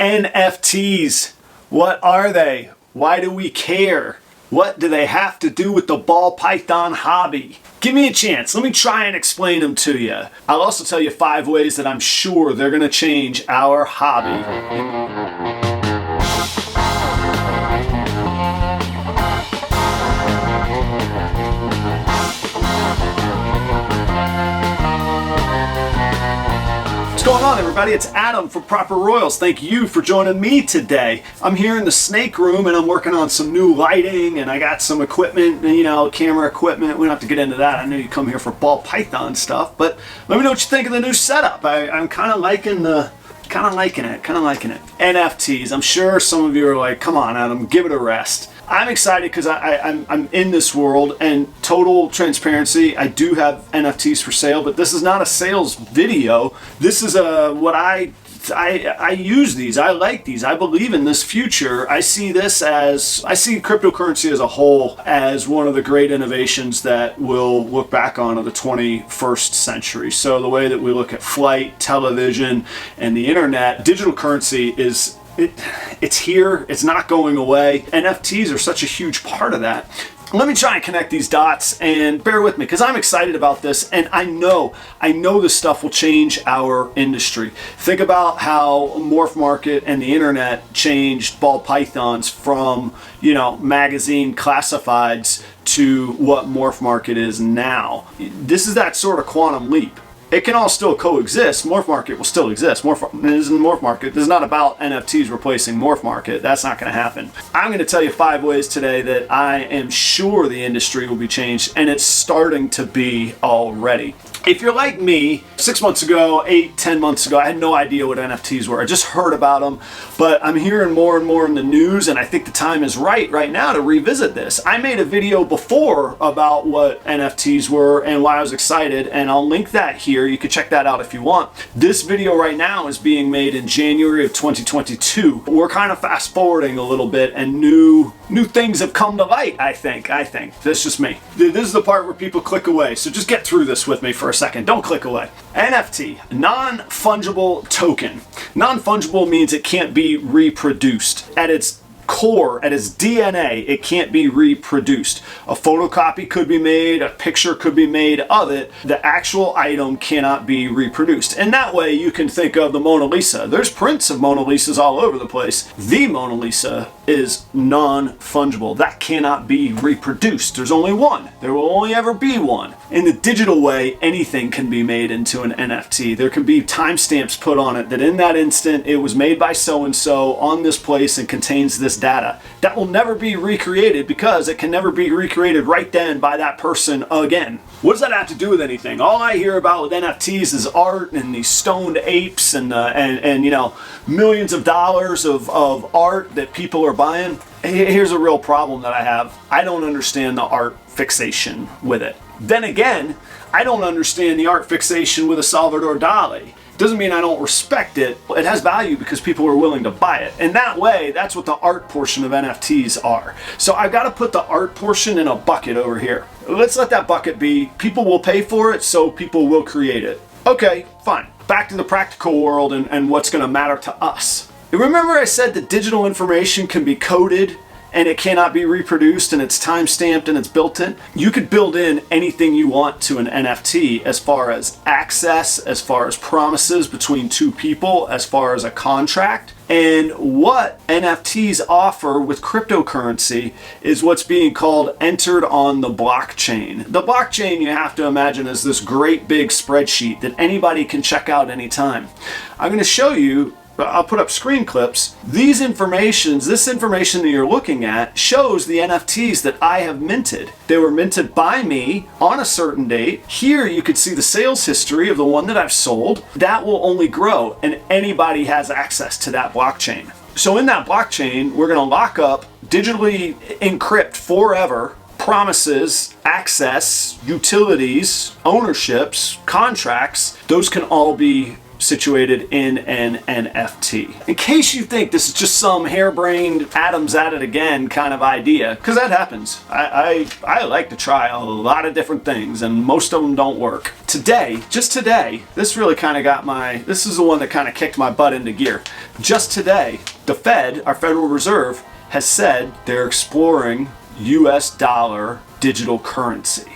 NFTs. What are they? Why do we care? What do they have to do with the ball python hobby? Give me a chance. Let me try and explain them to you. I'll also tell you 5 ways that I'm sure they're going to change our hobby. What's going on, everybody? It's Adam from Proper Royals. Thank you for joining me today. I'm here in the snake room and I'm working on some new lighting, and I got some equipment, camera equipment. We don't have to get into that. I know you come here for ball python stuff, but let me know what you think of the new setup. I'm kind of liking it. NFTs. I'm sure some of you are like, come on, Adam, give it a rest. I'm excited because I'm in this world, and total transparency, I do have NFTs for sale, but this is not a sales video. This is what I use these. I like these. I believe in this future. I see cryptocurrency as a whole as one of the great innovations that we'll look back on of the 21st century. So the way that we look at flight, television, and the internet, digital currency is it's here. It's not going away. NFTs are such a huge part of that. Let me try and connect these dots, and bear with me because I'm excited about this, and I know this stuff will change our industry. Think about how Morph Market and the internet changed ball pythons from, magazine classifieds to what Morph Market is now. This is that sort of quantum leap. It can all still coexist. Morph Market will still exist. Morph Market. This is not about NFTs replacing Morph Market. That's not going to happen. I'm going to tell you 5 ways today that I am sure the industry will be changed, and it's starting to be already. If you're like me, 6 months ago, 10 months ago, I had no idea what NFTs were. I just heard about them, but I'm hearing more and more in the news, and I think the time is right now to revisit this. I made a video before about what NFTs were and why I was excited, and I'll link that here. You can check that out if you want. This video right now is being made in January of 2022. We're kind of fast forwarding a little bit, and new things have come to light, I think. That's just me. This is the part where people click away, so just get through this with me for a second. Don't click away. NFT, non-fungible token. Non-fungible means it can't be reproduced. At its core, at its DNA, it can't be reproduced. A photocopy could be made, a picture could be made of it. The actual item cannot be reproduced. And that way you can think of the Mona Lisa. There's prints of Mona Lisas all over the place. The Mona Lisa is non-fungible. That cannot be reproduced. There's only one. There will only ever be one. In the digital way, anything can be made into an NFT. There can be timestamps put on it that in that instant it was made by so-and-so on this place and contains this data. That will never be recreated because it can never be recreated right then by that person again. What does that have to do with anything? All I hear about with NFTs is art and these stoned apes and millions of dollars of art that people are buying. Here's a real problem that I have. I don't understand the art fixation with it. Then again, I don't understand the art fixation with a Salvador Dali. Doesn't mean I don't respect it. It has value because people are willing to buy it. And that way, that's what the art portion of NFTs are. So I've got to put the art portion in a bucket over here. Let's let that bucket be. People will pay for it, so people will create it. Okay, fine. Back to the practical world and what's going to matter to us. Remember I said that digital information can be coded and it cannot be reproduced and it's time-stamped and it's built in? You could build in anything you want to an NFT as far as access, as far as promises between two people, as far as a contract. And what NFTs offer with cryptocurrency is what's being called entered on the blockchain. The blockchain, you have to imagine, is this great big spreadsheet that anybody can check out anytime. I'm going to show you. I'll put up screen clips. This information that you're looking at shows the NFTs that I have minted. They were minted by me on a certain date. Here you could see the sales history of the one that I've sold. That will only grow, and anybody has access to that blockchain. So in that blockchain, we're going to lock up, digitally encrypt forever promises, access, utilities, ownerships, contracts. Those can all be situated in an NFT. In case you think this is just some harebrained Adam's at it again kind of idea, because that happens. I like to try a lot of different things, and most of them don't work. Today, just today, this really kind of got this is the one that kind of kicked my butt into gear. Just today, the Fed, our Federal Reserve, has said they're exploring US dollar digital currency.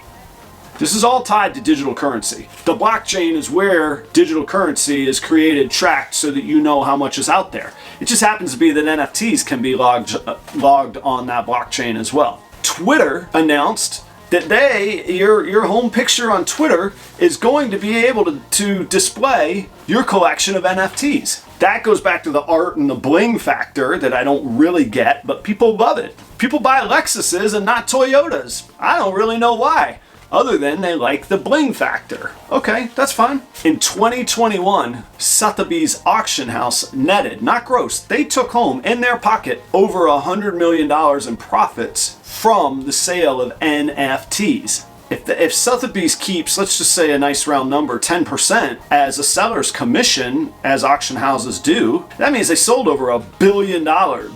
This is all tied to digital currency. The blockchain is where digital currency is created, tracked, so that you know how much is out there. It just happens to be that NFTs can be logged on that blockchain as well. Twitter announced that your home picture on Twitter is going to be able to display your collection of NFTs. That goes back to the art and the bling factor that I don't really get, but people love it. People buy Lexuses and not Toyotas. I don't really know why, other than they like the bling factor. Okay, that's fine. In 2021, Sotheby's auction house netted, not gross, they took home in their pocket over $100 million in profits from the sale of NFTs. If Sotheby's keeps, let's just say a nice round number, 10% as a seller's commission, as auction houses do, that means they sold over $1 billion of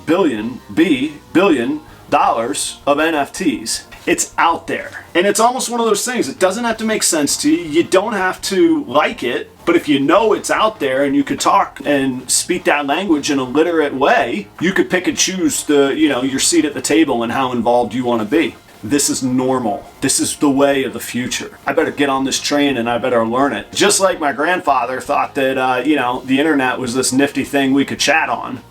NFTs. It's out there. And it's almost one of those things. It doesn't have to make sense to you. You don't have to like it. But if you know it's out there and you could talk and speak that language in a literate way, you could pick and choose your seat at the table and how involved you want to be. This is normal. This is the way of the future. I better get on this train and I better learn it. Just like my grandfather thought that, the internet was this nifty thing we could chat on.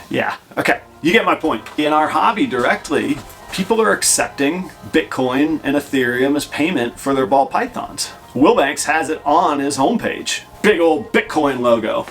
Yeah, okay. You get my point. In our hobby directly, people are accepting Bitcoin and Ethereum as payment for their ball pythons. Will Banks has it on his homepage. Big old Bitcoin logo.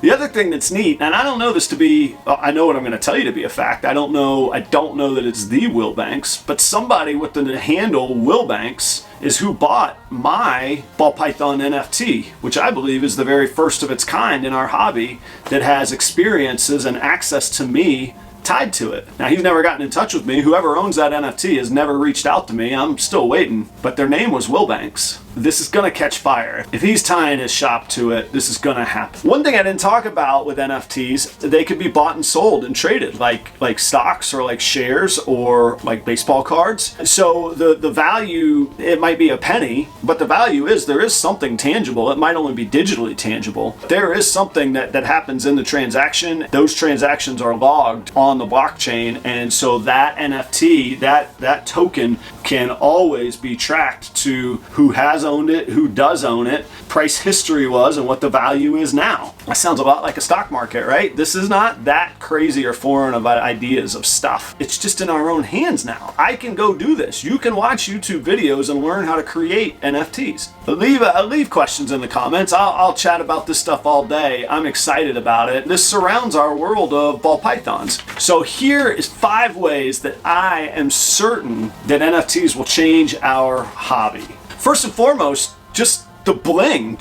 The other thing that's neat, and I don't know this to be, I know what I'm going to tell you to be a fact. I don't know that it's the Will Banks, but somebody with the handle Will Banks is who bought my ball python NFT, which I believe is the very first of its kind in our hobby that has experiences and access to me tied to it. Now, he's never gotten in touch with me. Whoever owns that NFT has never reached out to me. I'm still waiting, but their name was Will Banks. This is gonna catch fire. If he's tying his shop to it, this is gonna happen. One thing I didn't talk about with NFTs, they could be bought and sold and traded like stocks or like shares or like baseball cards. So the value, it might be a penny, but the value is there is something tangible. It might only be digitally tangible. There is something that happens in the transaction. Those transactions are logged on the blockchain, and so that NFT, that token can always be tracked to who has owned it, who does own it, price history was, and what the value is now. That sounds a lot like a stock market, right? This is not that crazy or foreign of ideas of stuff. It's just in our own hands now. I can go do this. You can watch YouTube videos and learn how to create NFTs. Leave questions in the comments. I'll chat about this stuff all day. I'm excited about it. This surrounds our world of ball pythons. So here is 5 ways that I am certain that NFTs will change our hobby. First and foremost, just the bling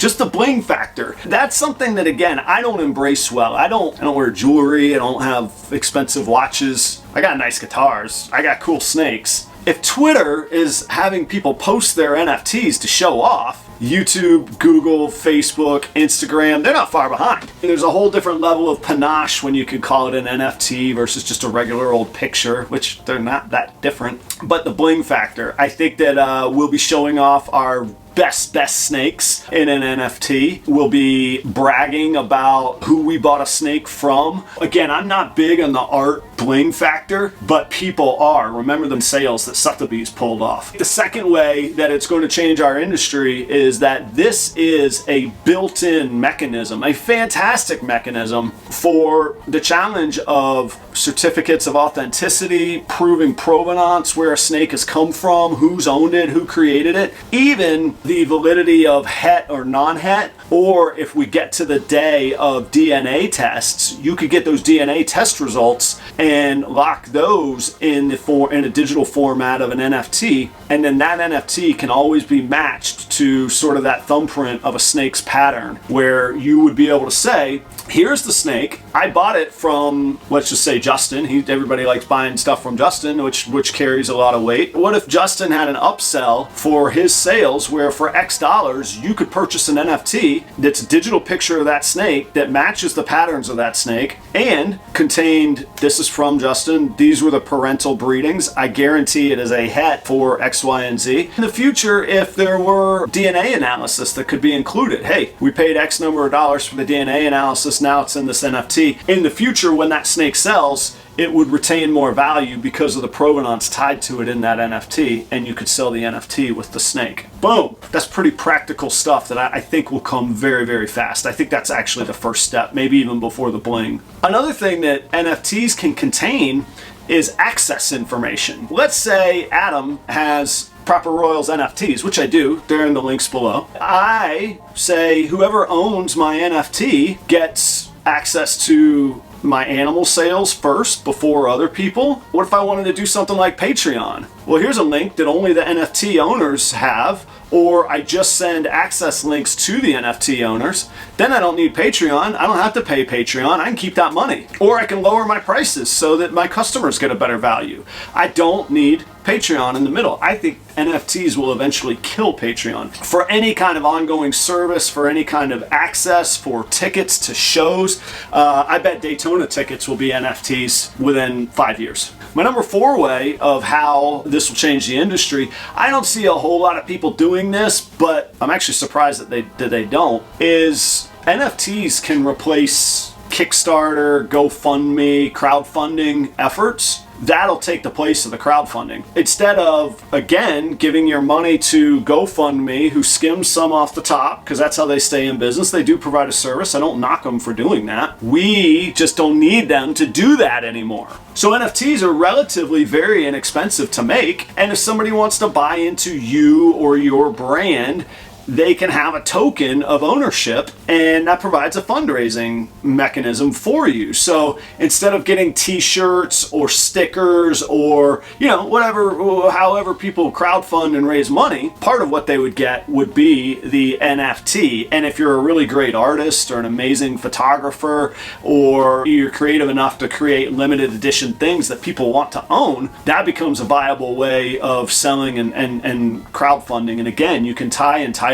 factor. That's something that, again, I don't embrace well. I don't wear jewelry. I don't have expensive watches. I got nice guitars. I got cool snakes. If Twitter is having people post their NFTs to show off, YouTube, Google, Facebook, Instagram, they're not far behind. There's a whole different level of panache when you could call it an NFT versus just a regular old picture, which they're not that different. But the bling factor, I think that we'll be showing off our best snakes in an NFT. We'll be bragging about who we bought a snake from. Again, I'm not big on the art bling factor, but people are. Remember the sales that Sotheby's pulled off. The second way that it's going to change our industry is that this is a built-in mechanism, a fantastic mechanism for the challenge of certificates of authenticity, proving provenance, where a snake has come from, who's owned it, who created it, even the validity of het or non-het, or if we get to the day of DNA tests, you could get those DNA test results and lock those in a digital format of an NFT, and then that NFT can always be matched to sort of that thumbprint of a snake's pattern, where you would be able to say, here's the snake, I bought it from, let's just say Justin. Everybody likes buying stuff from Justin, which carries a lot of weight. What if Justin had an upsell for his sales where for X dollars, you could purchase an NFT that's a digital picture of that snake that matches the patterns of that snake and contained, this is from Justin, these were the parental breedings. I guarantee it is a het for X, Y, and Z. In the future, if there were DNA analysis that could be included, hey, we paid X number of dollars for the DNA analysis, now it's in this NFT. In the future, when that snake sells, it would retain more value because of the provenance tied to it in that NFT, and you could sell the NFT with the snake. Boom! That's pretty practical stuff that I think will come very, very fast. I think that's actually the first step, maybe even before the bling. Another thing that NFTs can contain is access information. Let's say Adam has Proper Royals NFTs, which I do. They're in the links below. I say whoever owns my NFT gets access to my animal sales first before other people. What if I wanted to do something like Patreon? Well, here's a link that only the NFT owners have, or I just send access links to the NFT owners. Then I don't need Patreon. I don't have to pay Patreon. I can keep that money. Or I can lower my prices so that my customers get a better value. I don't need Patreon in the middle. I think NFTs will eventually kill Patreon. For any kind of ongoing service, for any kind of access, for tickets to shows, I bet Daytona tickets will be NFTs within 5 years. My number 4 way of how this will change the industry, I don't see a whole lot of people doing this, but I'm actually surprised that they don't, is NFTs can replace Kickstarter, GoFundMe, crowdfunding efforts. That'll take the place of the crowdfunding. Instead of, again, giving your money to GoFundMe, who skims some off the top, because that's how they stay in business. They do provide a service. I don't knock them for doing that. We just don't need them to do that anymore. So NFTs are relatively very inexpensive to make. And if somebody wants to buy into you or your brand, they can have a token of ownership, and that provides a fundraising mechanism for you. So instead of getting t-shirts or stickers or, whatever, however people crowdfund and raise money, part of what they would get would be the NFT. And if you're a really great artist or an amazing photographer, or you're creative enough to create limited edition things that people want to own, that becomes a viable way of selling and crowdfunding. And again, you can tie entitlements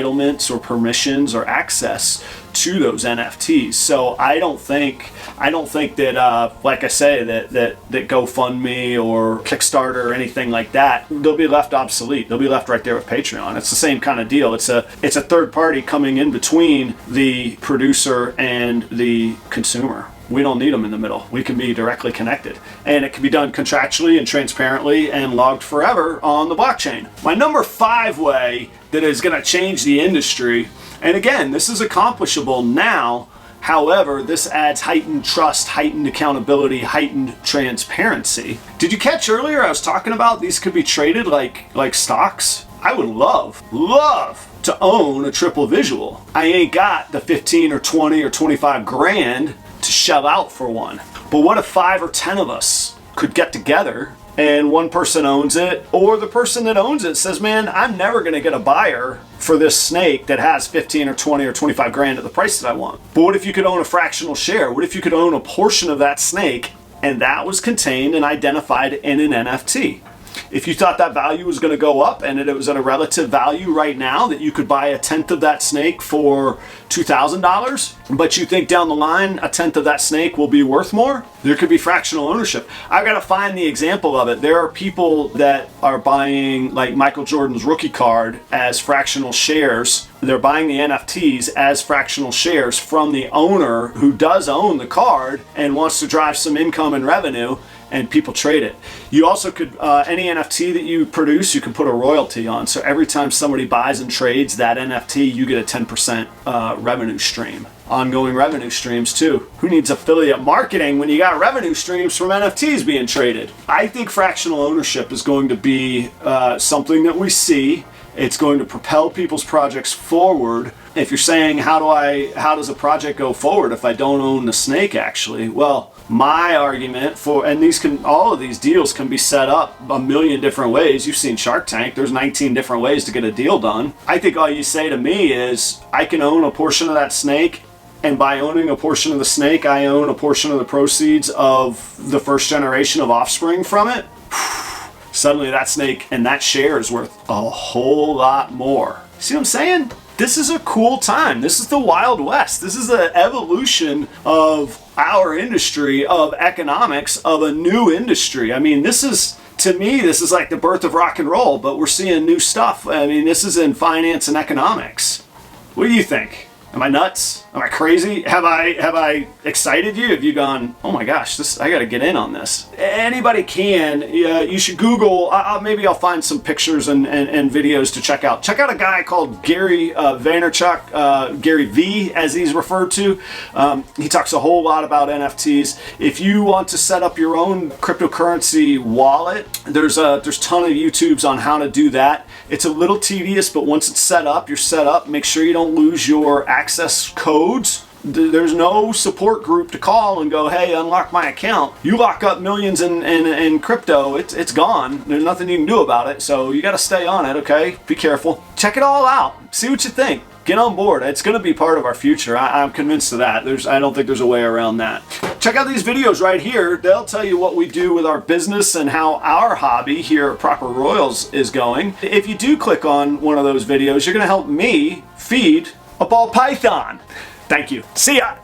or permissions or access to those NFTs. So I don't think that, like I say, that GoFundMe or Kickstarter or anything like that, they'll be left obsolete. They'll be left right there with Patreon. It's the same kind of deal. It's a third party coming in between the producer and the consumer. We don't need them in the middle. We can be directly connected. And it can be done contractually and transparently and logged forever on the blockchain. My number 5 way that is going to change the industry, and again, this is accomplishable now, however, this adds heightened trust, heightened accountability, heightened transparency. Did you catch earlier I was talking about these could be traded like stocks? I would love to own a triple visual. I ain't got the 15 or 20 or 25 grand to shell out for one. But what if 5 or 10 of us could get together and one person owns it, or the person that owns it says, man, I'm never going to get a buyer for this snake that has 15 or 20 or 25 grand at the price that I want. But what if you could own a fractional share? What if you could own a portion of that snake and that was contained and identified in an NFT? If you thought that value was going to go up and it was at a relative value right now, that you could buy a tenth of that snake for $2,000, but you think down the line a tenth of that snake will be worth more, there could be fractional ownership. I've got to find the example of it. There are people that are buying like Michael Jordan's rookie card as fractional shares. They're buying the NFTs as fractional shares from the owner who does own the card and wants to drive some income and revenue, and people trade it. You also could, any NFT that you produce, you can put a royalty on. So every time somebody buys and trades that NFT, you get a 10% revenue stream. Ongoing revenue streams too. Who needs affiliate marketing when you got revenue streams from NFTs being traded? I think fractional ownership is going to be something that we see. It's going to propel people's projects forward. If you're saying, how does a project go forward if I don't own the snake actually? Well, my argument for, and all of these deals can be set up a million different ways. You've seen Shark Tank. There's 19 different ways to get a deal done. I think all you say to me is, I can own a portion of that snake, and by owning a portion of the snake, I own a portion of the proceeds of the first generation of offspring from it. Suddenly that snake and that share is worth a whole lot more. See what I'm saying? This is a cool time. This is the Wild West. This is the evolution of our industry, of economics, of a new industry. I mean, this is, to me, this is like the birth of rock and roll, but we're seeing new stuff. I mean, this is in finance and economics. What do you think? Am I nuts? Am I crazy? Have I excited you? Have you gone, oh my gosh, I got to get in on this? Anybody can. You should Google. Maybe I'll find some pictures and videos to check out. Check out a guy called Gary Vaynerchuk, Gary V, as he's referred to. He talks a whole lot about NFTs. If you want to set up your own cryptocurrency wallet, there's a ton of YouTubes on how to do that. It's a little tedious, but once it's set up, you're set up. Make sure you don't lose your access codes. There's no support group to call and go, hey, unlock my account. You lock up millions in crypto, it's gone. There's nothing you can do about it. So you got to stay on it, okay? Be careful. Check it all out. See what you think. Get on board. It's going to be part of our future. I'm convinced of that. I don't think there's a way around that. Check out these videos right here. They'll tell you what we do with our business and how our hobby here at Proper Royals is going. If you do click on one of those videos, you're going to help me feed a ball python. Thank you. See ya.